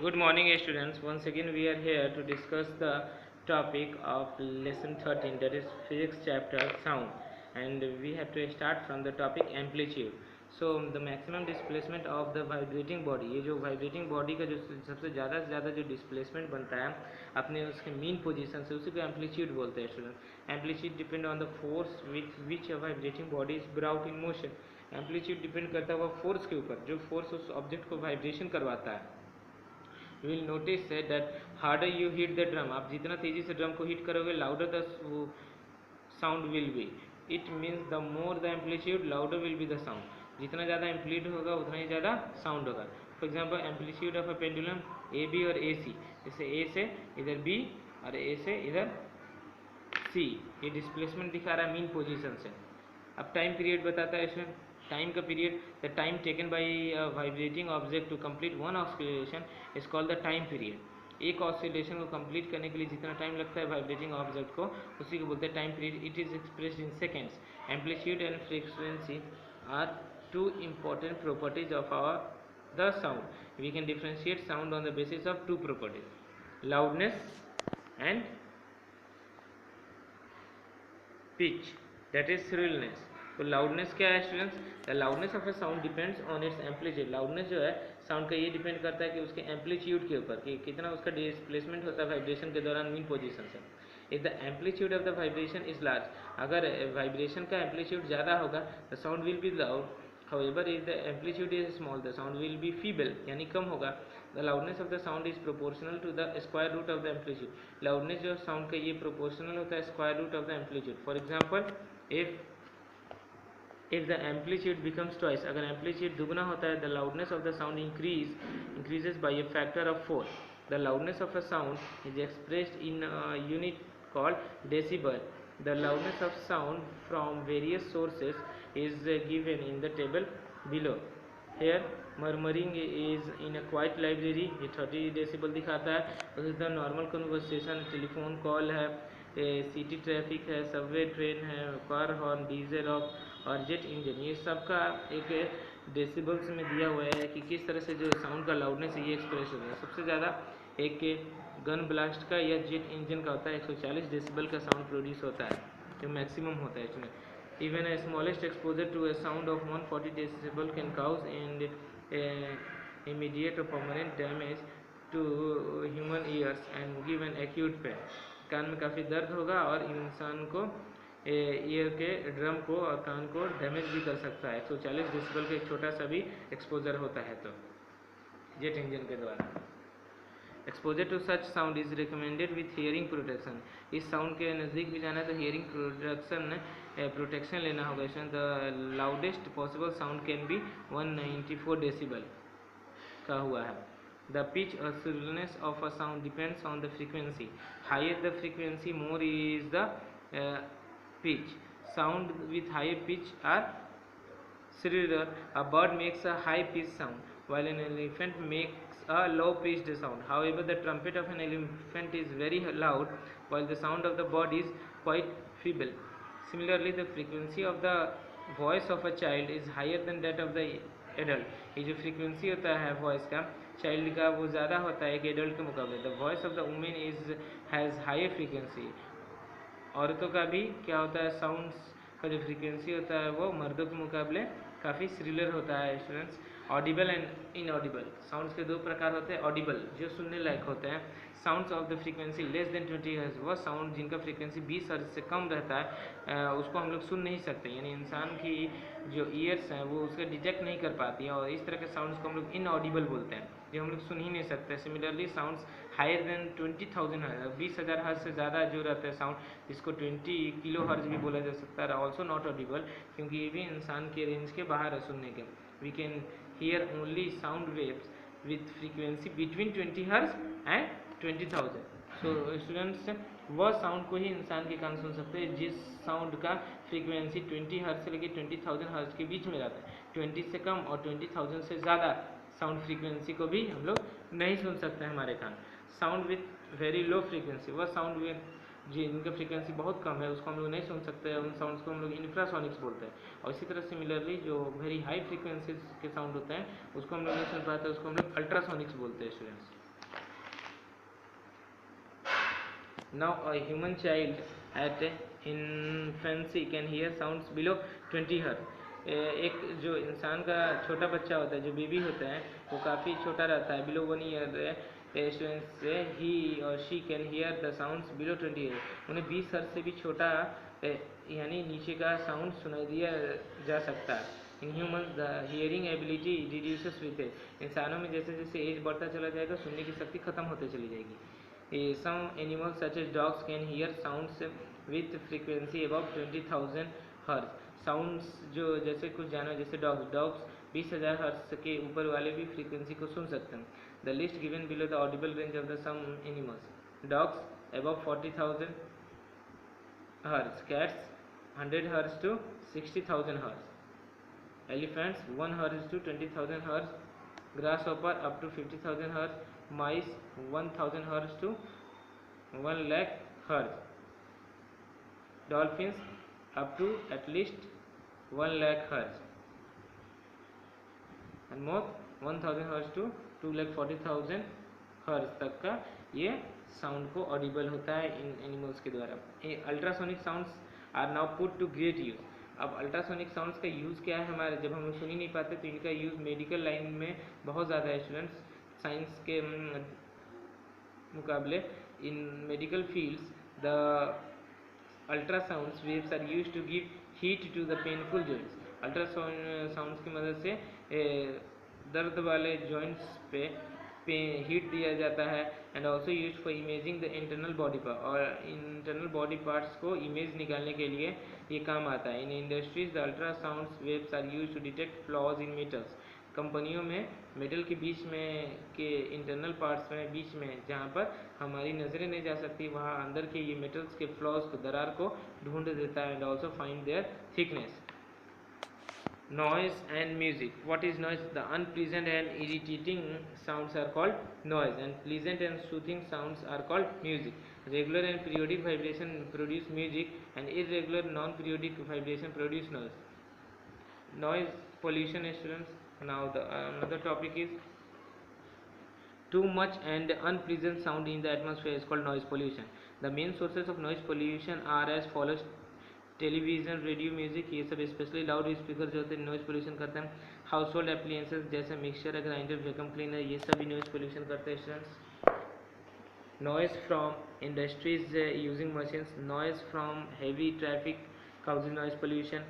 Good morning, students. Once again, we are here to discuss the topic of lesson 13, that is physics chapter sound, and we have to start from the topic amplitude. So the maximum displacement of the vibrating body, ये जो vibrating body का जो सबसे ज़्यादा से ज़्यादा जो displacement बनता है अपने उसके mean position से, उसी को amplitude बोलते हैं student. Amplitude depend on the force with which a vibrating body is brought in motion. Amplitude depend करता है वो force के ऊपर, जो force उस object को vibration करवाता है. You will notice that harder you hit the drum, आप जितना तेजी से ड्रम को हिट करोगे louder the sound will be. It means the more the amplitude, louder will be the sound. जितना ज़्यादा एम्पलीट्यूड होगा उतना ही ज़्यादा साउंड होगा. For example amplitude of a pendulum A B और ए सी, जैसे ए से इधर बी और ए से इधर सी, ये डिस्प्लेसमेंट दिखा रहा है मीन पोजीशन से. अब टाइम पीरियड बताता है इसमें. टाइम का period, the time taken by vibrating object to complete one oscillation is called the time period. एक ऑसिलेशन को कंप्लीट करने के लिए जितना टाइम लगता है वाइब्रेटिंग ऑब्जेक्ट को, उसी को बोलते हैं time period. It is expressed in seconds. Amplitude and frequency are two important properties of the sound. We can differentiate sound on the basis of two properties, loudness and pitch, that is shrillness. तो loudness क्या है students? The loudness of a sound depends on it's amplitude. Loudness जो है sound का ये depend करता है कि उसके एम्पलीट्यूड के ऊपर, कि कितना उसका डिस्प्लेसमेंट होता है वाइब्रेशन के दौरान मीन पोजीशन से. If the amplitude of the vibration is large, अगर वाइब्रेशन का एम्पलीट्यूड ज़्यादा होगा the sound will be loud. However, if the amplitude is small, the sound will be feeble, यानी कम होगा. The loudness of the sound is proportional to the square root of the amplitude. Loudness जो sound का ये proportional होता है square root of the amplitude. For example, if the amplitude becomes twice, अगर amplitude दुगना होता है, the loudness of the sound increases by a factor of 4. The loudness of a sound is expressed in a unit called decibel. The loudness of sound from various sources is given in the table below. Here murmuring is in a quiet library, ये 30 decibel दिखाता है. उसी तरह normal conversation, telephone call है, city traffic है, Subway train है, car horn, diesel of और jet engine, ये सब का एक डेसिबल्स में दिया हुआ है कि किस तरह से जो साउंड का लाउडनेस है ये एक्सप्रेस होता है. सबसे ज़्यादा एक गन ब्लास्ट का या जेट इंजन का होता है, 140 डेसिबल का साउंड प्रोड्यूस होता है, जो मैक्सिमम होता है इसमें. Even a smallest exposure to a sound of 140 decibel can cause immediate or permanent damage to human ears and give an acute pain. कान में काफ़ी दर्द होगा और इंसान को ईयर के ड्रम को और कान को डैमेज भी कर सकता है. 140 डेसिबल का एक छोटा सा भी एक्सपोजर होता है तो जेट इंजन के द्वारा. Exposure to such sound is recommended with hearing protection. इस साउंड के नज़दीक भी जाना है तो हियरिंग प्रोटेक्शन लेना होगा. इसमें the loudest possible sound can be 194 decibel का हुआ है. द पिच और shrillness of a sound depends on the frequency. Higher the frequency more is the pitch. Sound with higher pitch are shriller. A bird makes a high pitched sound while an elephant makes a low pitched sound. However, the trumpet of an elephant is very loud while the sound of the bird is quite feeble. Similarly, the frequency of the voice of a child is higher than that of the adult. ये जो frequency होता है voice का child का वो ज़्यादा होता है एक adult के मुकाबले. The voice of the woman has higher frequency. औरतों का भी क्या होता है, साउंड्स का जो फ्रीक्वेंसी होता है वो मर्दों के मुकाबले काफ़ी स्रिलर होता है students. Audible and inaudible. Sounds के दो प्रकार होते हैं. ऑडिबल जो सुनने लायक होते हैं. Sounds of the frequency less than 20 hertz, वो साउंड जिनका फ्रीक्वेंसी 20 हर्ट्ज से कम रहता है उसको हम लोग सुन नहीं सकते, यानी इंसान की जो ईयर्स हैं वो उसका डिटेक्ट नहीं कर पाती हैं, और इस तरह के साउंड्स को हम लोग इनऑडिबल बोलते हैं, जो हम लोग सुन ही नहीं सकते. Similarly sounds higher than 20,000 hertz, 20,000 hertz से ज़्यादा जो रहता है साउंड, जिसको 20 किलो हर्ट्ज भी बोला जा सकता है, ऑल्सो नॉट ऑडिबल, क्योंकि ये भी इंसान के रेंज के बाहर है सुनने के. We can hear only sound waves with frequency between 20 hertz and 20,000. So students वह साउंड को ही इंसान के कान सुन सकते हैं जिस साउंड का फ्रीक्वेंसी 20 हर्ट्ज से लेकर 20,000 हर्ट्ज के बीच में रहता है. 20 से कम और 20,000 से ज़्यादा साउंड फ्रीक्वेंसी को भी हम लोग नहीं सुन सकते हैं हमारे कान. Sound with very low frequency, वह साउंड विथ जिनका फ्रीक्वेंसी बहुत कम है उसको हम लोग नहीं सुन सकते हैं. उन साउंड्स को हम लोग इंफ्रासोनिक्स बोलते हैं. और इसी तरह सिमिलरली जो वेरी हाई फ्रीक्वेंसीज के साउंड होते हैं उसको हम लोग नहीं सुन पाते, उसको हम लोग अल्ट्रासोनिक्स बोलते हैं students. Now a human child at infancy can hear sounds below 20 hertz. एक जो इंसान का छोटा बच्चा होता है, जो बेबी होता है, वो काफ़ी छोटा रहता है, बिलो 1 ईयर स्टूडेंट्स से ही और she can hear the sounds below 20 hertz. उन्हें 20 हर्ट्ज से भी छोटा यानी नीचे का साउंड सुनाई दिया जा सकता है. In humans the hearing ability reduces with age. इंसानों में जैसे जैसे एज बढ़ता चला जाएगा सुनने की शक्ति खत्म होते चली जाएगी. Some animals such as dogs can hear sounds with frequency above 20,000 hertz. Sounds जो जैसे कुछ जानवर जैसे डॉग्स 20,000 हर्ट्ज के ऊपर वाले भी फ्रीक्वेंसी को सुन सकते हैं. The list given below the audible range of the some animals. Dogs above 40,000 hertz, cats 100 hertz to 60,000 hertz, elephants 1 hertz to 20,000 hertz, grasshopper up to 50,000 hertz, mice 1,000 hertz to 1 lakh hertz, dolphins up to at least 1 lakh hertz, and moth 1,000 hertz to 2,40,000 hertz तक का ये sound को Audible होता है इन animals के द्वारा. Ultrasonic sounds are now put to great use. अब ultrasonic sounds का यूज़ क्या है हमारे, जब हम लोग सुन ही नहीं पाते तो इनका यूज़ मेडिकल लाइन में बहुत ज़्यादा है स्टूडेंट्स. साइंस के मुकाबले in medical fields the ultrasounds waves are used to give heat to the painful joints. Ultrasounds की मदद से दर्द वाले जॉइंट्स पे हीट दिया जाता है. And also use for imaging the internal body part. और इंटरनल बॉडी पार्ट्स को इमेज निकालने के लिए ये काम आता है. In industries the ultrasounds waves are use to detect flaws in metals. कंपनियों में मेटल के बीच में के इंटरनल पार्ट्स में बीच में जहाँ पर हमारी नज़रें नहीं जा सकती वहाँ अंदर के ये मेटल्स के फ्लॉज को दरार को ढूंढ देता है. And also find their thickness. Noise and music. What is noise? The unpleasant and irritating sounds are called noise, and pleasant and soothing sounds are called music. Regular and periodic vibration produce music, and irregular non-periodic vibration produce noise. Noise pollution, students. Now the another topic is too much and unpleasant sound in the atmosphere is called noise pollution. The main sources of noise pollution are as follows: television, radio, music, ये सब specially loud speaker जो होते हैं noise pollution करते हैं. Household appliances जैसे mixture, grinder, vacuum cleaner, ये सभी नॉइज़ पोल्यूशन करते हैं students. Noise from industries using machines. Noise from heavy traffic causes noise pollution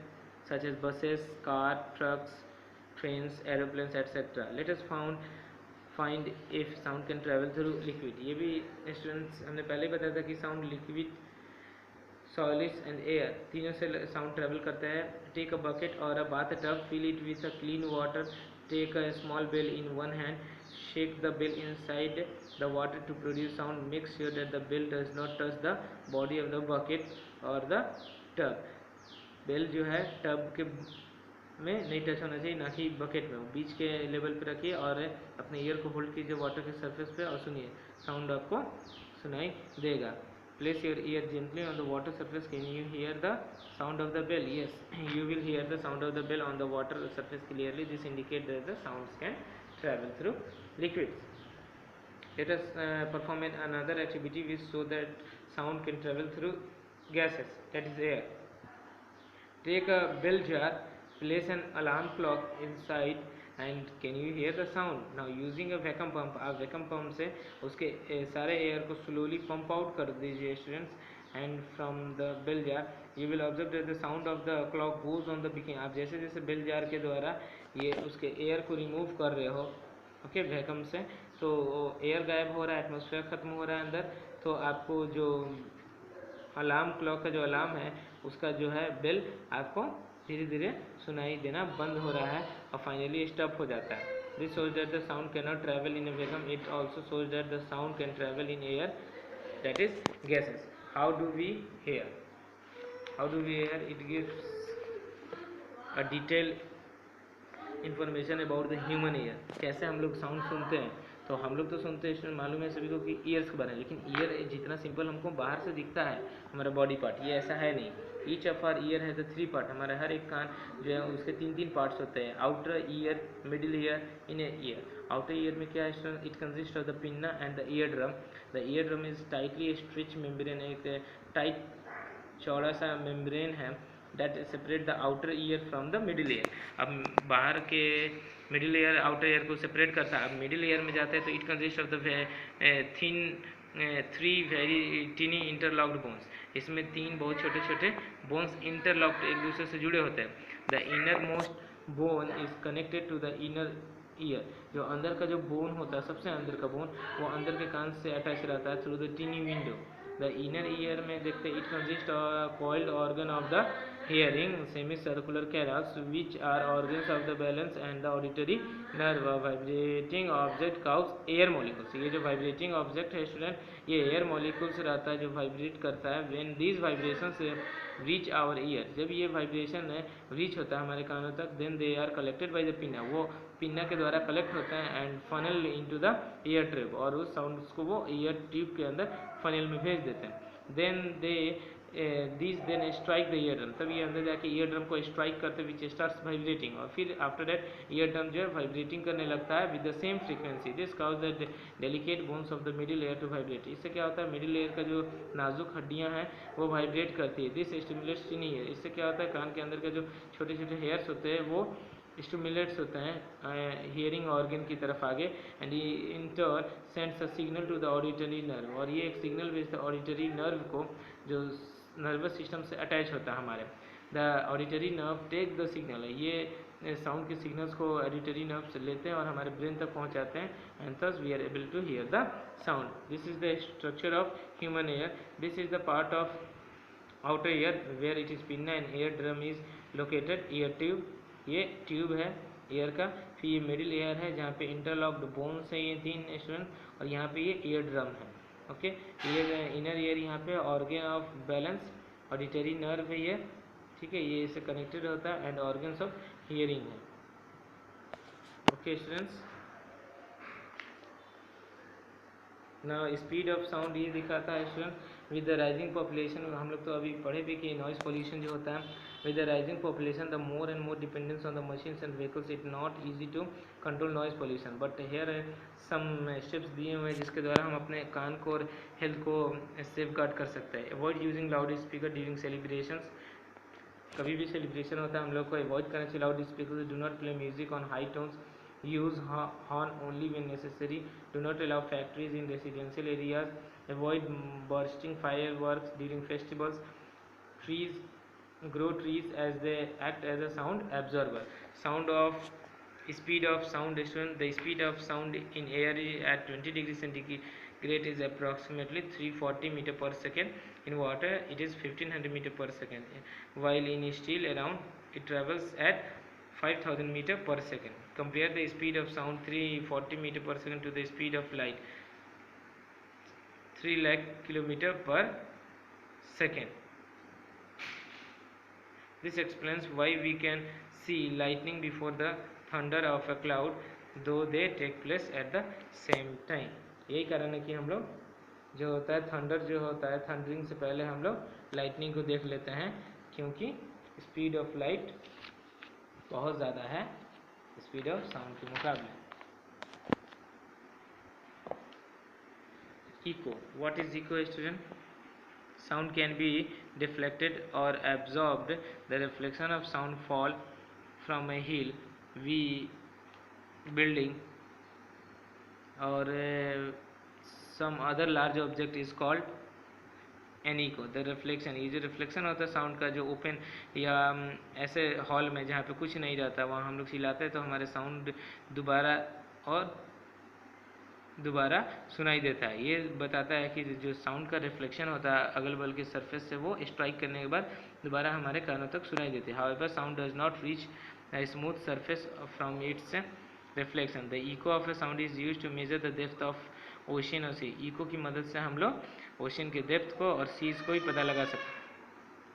such as buses, car, trucks, trains, aeroplanes etcetera. Let us find if sound can travel through liquid. ये भी students हमने पहले बताया था कि sound liquid, solids and air तीनों से sound travel करता है. टेक अ बकेट और a bath tub, fill it with a clean water, take a small bell in one hand, shake the bell inside the water to produce sound, make sure that the bell does not touch the body of the bucket और the tub. Bell जो है tub के में नहीं touch होना चाहिए, ना कि बकेट में. बीच के लेवल पे रखिए और अपने ईयर को होल्ड कीजिए वाटर के सरफेस पे और सुनिए, साउंड आपको सुनाई देगा. Place your ear gently on the water surface. Can you hear the sound of the bell? Yes, you will hear the sound of the bell on the water surface clearly. This indicates that the sounds can travel through liquids. Let us perform another activity which show that sound can travel through gases, that is air. Take a bell jar, place an alarm clock inside and can you hear the sound? Now using a vacuum pump, आप vacuum pump से उसके सारे air को slowly pump out कर दीजिए students. And from the bell jar you will observe that the sound of the clock goes on the beginning. आप जैसे जैसे बेल जार के द्वारा ये उसके एयर को रिमूव कर रहे हो ओके वैक्यूम से, तो एयर गायब हो रहा है, एटमोसफेयर ख़त्म हो रहा है अंदर, तो आपको जो अलार्म क्लॉक का जो अलार्म है उसका जो है बेल आपको धीरे धीरे सुनाई देना बंद हो रहा है और फाइनली स्टॉप हो जाता है. This shows that the sound can not travel in a vacuum. It also shows that the sound can travel in air, that is gases. How do we hear? It gives a detail information about the human ear. कैसे हम लोग sound सुनते हैं, तो तो हम लोग तो सुनते हैं स्टूडेंट, मालूम है सभी को कि ईयर्स के बारे में, लेकिन ईयर जितना सिंपल हमको बाहर से दिखता है हमारा बॉडी पार्ट, ये ऐसा है नहीं। ईच ऑफ आर ईयर है द 3 पार्ट, हमारा हर एक कान जो है उसके 3 पार्ट्स होते हैं। Outer ear, middle ear, inner ear. Outer ear में क्या है student, it consist of the pinna and the ear drum. The ear drum is tightly स्ट्रिच membrane, एक टाइट चौड़ा सा मेम्ब्रेन है that separate the outer ear from the middle ear. अब बाहर के मिडिल ईयर आउटर ईयर को separate करता है। अब मिडिल ईयर में जाते हैं तो it consist of the thin 3 very tiny interlocked bones. इसमें 3 बहुत छोटे छोटे बोन्स इंटरलॉक्ड एक दूसरे से जुड़े होते हैं। The inner most bone is connected to the inner ear. जो अंदर का जो बोन होता है, सबसे अंदर का बोन, वो अंदर के कान से अटैच रहता है through the tiny window. The inner ear में देखते हैं it consist coiled organ of the hearing, semicircular canals which are organs of the balance and the auditory nerve. Vibrating object cause air molecules, ये जो vibrating object है student, ये air molecules रहता है जो vibrate करता है। when these vibrations reach our ear, जब ये vibration है reach होता है हमारे कानों तक, then they are collected by the pinna, वो पिन्ना के द्वारा कलेक्ट होते हैं and funnel into the year tube, और उस साउंड्स को वो ईयर ट्यूब के अंदर फनल में भेज देते हैं। Then they this then strike the ear drum, तब ये अंदर जाके ईयर ड्रम को स्ट्राइक करते विच स्टार्ट्स वाइब्रेटिंग, और फिर आफ्टर दैट ईयर ड्रम जो है वाइब्रेटिंग करने लगता है with the same frequency. This cause the delicate bones of the middle ear to vibrate. इससे क्या होता है, मिडिल एयर का जो नाजुक हड्डियां हैं वो वाइब्रेट करती है। दिस स्टिमुलेट्स टिनी ईयर, इससे क्या होता है कान के अंदर के जो छोटे छोटे हेयर्स होते हैं वो स्टिमुलेट्स होते हैं हियरिंग ऑर्गन की तरफ आगे, and in turn sends a signal to the auditory nerve, और ये एक सिग्नल भेजता है ऑडिटरी नर्व को जो नर्वस सिस्टम से अटैच होता है हमारे। The auditory nerve take the signal, ये साउंड के सिग्नल्स को ऑडिटरी नर्व से लेते हैं और हमारे ब्रेन तक पहुंचाते हैं, and thus we are able to hear the sound. This is the structure of human ear. This is the part of outer ear where it is pinna and ear drum is located. Ear tube, ये tube है ear का। फिर ये middle ear है जहाँ पे interlocked bones है ये 3 स्टूडेंट, और यहाँ पे ये ईयर ड्रम है। ओके, ये इनर ईयर यहाँ पे organ of balance, auditory nerve है ये, ठीक है, ये इससे कनेक्टेड होता है, एंड ऑर्गन्स ऑफ हियरिंग है। ओके स्टूडेंट्स, ना स्पीड ऑफ साउंड ये दिखाता है student with the rising population. हम लोग तो अभी पढ़े भी कि नॉइज पोल्यूशन जो होता है, with the rising population the more and more dependence on the machines and vehicles, it not easy to control noise pollution, but here some steps दिए हुए हैं जिसके द्वारा हम अपने कान को और हेल्थ को सेफ गार्ड कर सकते हैं। Avoid using loud speaker during celebrations, कभी भी सेलिब्रेशन होता है हम लोग को अवॉइड करना चाहिए loud speaker. Do not play music on high tones, use horn only when necessary, do not allow factories in residential areas, avoid bursting fireworks during festivals, grow trees as they act as a sound absorber. Sound of speed of sound student, the speed of sound in air at 20 degrees centigrade is approximately 340 meter per second. In water it is 1500 meter per second, while in steel around it travels at 5000 meter per second. Compare the speed of sound 340 meter per second to the speed of light 3 lakh kilometer per second. This explains why we can see lightning before the thunder of a cloud, though they take place at the same time. यही कारण है कि हम लोग जो होता है thunder जो होता है, थंडरिंग से पहले हम लोग लाइटनिंग को देख लेते हैं, क्योंकि स्पीड ऑफ लाइट बहुत ज़्यादा है स्पीड ऑफ साउंड के मुकाबले। Echo, what is echo student? Sound can be deflected or absorbed. The reflection of sound fall from a hill, building or some other large object is called an echo. The reflection, ये जो reflection होता है sound का, जो open या ऐसे hall में जहाँ पे कुछ नहीं रहता वहाँ हम लोग चिल्लाते हैं तो हमारे साउंड दोबारा और दोबारा सुनाई देता है। ये बताता है कि जो साउंड का रिफ्लेक्शन होता है अगल बगल के सरफेस से, वो स्ट्राइक करने के बाद दोबारा हमारे कानों तक सुनाई देती है। However sound does not reach a smooth surface from its reflection. The echo of a sound is used to measure the depth of ocean or sea. echo की मदद से हम लोग ओशन के डेप्थ को और सीज को ही पता लगा सकते हैं।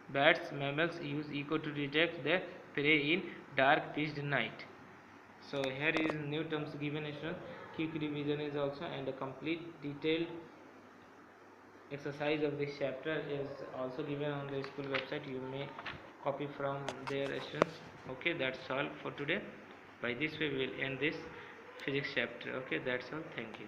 Bats, mammals use echo to detect their prey in dark pitched night. So here is new terms given students. Quick revision is also, and a complete detailed exercise of this chapter is also given on the school website. You may copy from their students. Okay, that's all for today. By this way we will end this physics chapter. Okay, that's all. Thank you.